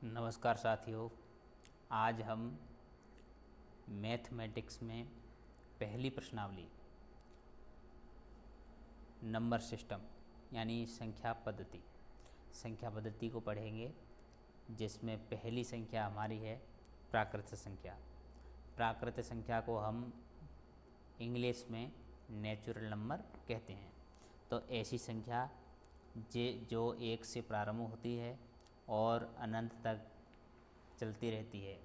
नमस्कार साथियों। आज हम मैथमेटिक्स में पहली प्रश्नावली नंबर सिस्टम यानी संख्या पद्धति को पढ़ेंगे, जिसमें पहली संख्या हमारी है प्राकृत संख्या। प्राकृत संख्या को हम इंग्लिश में नेचुरल नंबर कहते हैं। तो ऐसी संख्या जो एक से प्रारंभ होती है और अनंत तक चलती रहती है।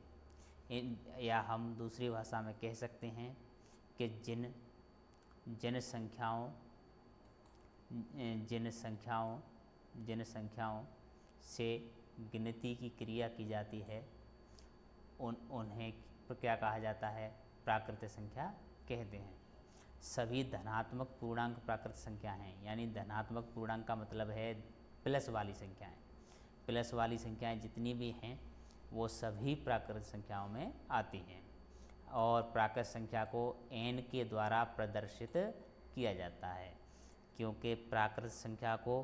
या हम दूसरी भाषा में कह सकते हैं कि जिन संख्याओं से गिनती की क्रिया की जाती है उन्हें क्या कहा जाता है? प्राकृत संख्या कहते हैं। सभी धनात्मक पूर्णांक प्राकृत संख्या हैं, यानी धनात्मक पूर्णांक का मतलब है प्लस वाली संख्याएं। प्लस वाली संख्याएं जितनी भी हैं वो सभी प्राकृत संख्याओं में आती हैं। और प्राकृत संख्या को n के द्वारा प्रदर्शित किया जाता है, क्योंकि प्राकृत संख्या को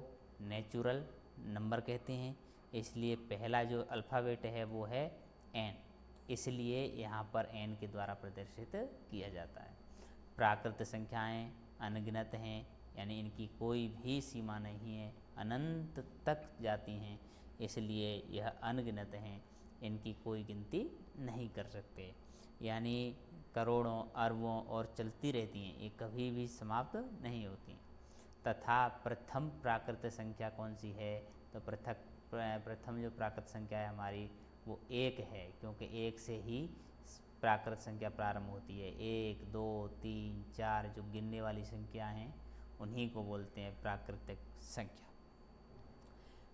नेचुरल नंबर कहते हैं। इसलिए पहला जो अल्फ़ाबेट है वो है n, इसलिए यहाँ पर n के द्वारा प्रदर्शित किया जाता है। प्राकृत संख्याएं अनगिनत हैं, यानी इनकी कोई भी सीमा नहीं है, अनंत तक जाती हैं, इसलिए यह अनगिनत हैं, इनकी कोई गिनती नहीं कर सकते। यानी करोड़ों अरबों और चलती रहती हैं, ये कभी भी समाप्त नहीं होती। तथा प्रथम प्राकृत संख्या कौन सी है? तो प्रथम जो प्राकृत संख्या है हमारी वो एक है, क्योंकि एक से ही प्राकृत संख्या प्रारंभ होती है। 1, 2, 3, 4 जो गिनने वाली संख्या हैं उन्हीं को बोलते हैं प्राकृतिक संख्या।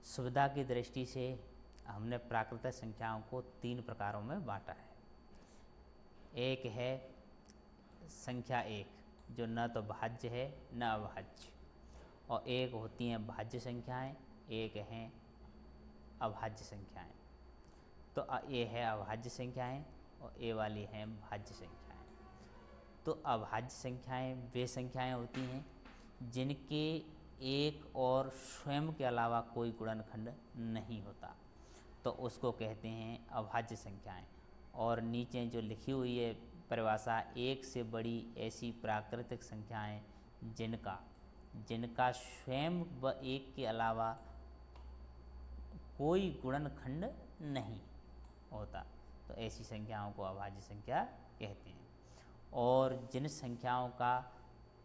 सुविधा की दृष्टि से हमने प्राकृतिक संख्याओं को 3 प्रकारों में बांटा है। एक है संख्या 1, जो न तो भाज्य है न अभाज्य, और एक होती हैं भाज्य संख्याएं, एक हैं अभाज्य संख्याएं। तो ये है अभाज्य संख्याएं और ये वाली हैं भाज्य संख्याएं। तो अभाज्य संख्याएं वे संख्याएं होती हैं जिनके एक और स्वयं के अलावा कोई गुणनखंड नहीं होता, तो उसको कहते हैं अभाज्य संख्याएं। और नीचे जो लिखी हुई है परिभाषा, एक से बड़ी ऐसी प्राकृतिक संख्याएं जिनका स्वयं व एक के अलावा कोई गुणनखंड नहीं होता, तो ऐसी संख्याओं को अभाज्य संख्या कहते हैं। और जिन संख्याओं का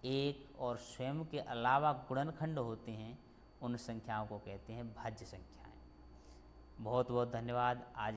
एक और स्वयं के अलावा गुणनखंड होते हैं उन संख्याओं को कहते हैं भाज्य संख्याएं। बहुत बहुत धन्यवाद। आज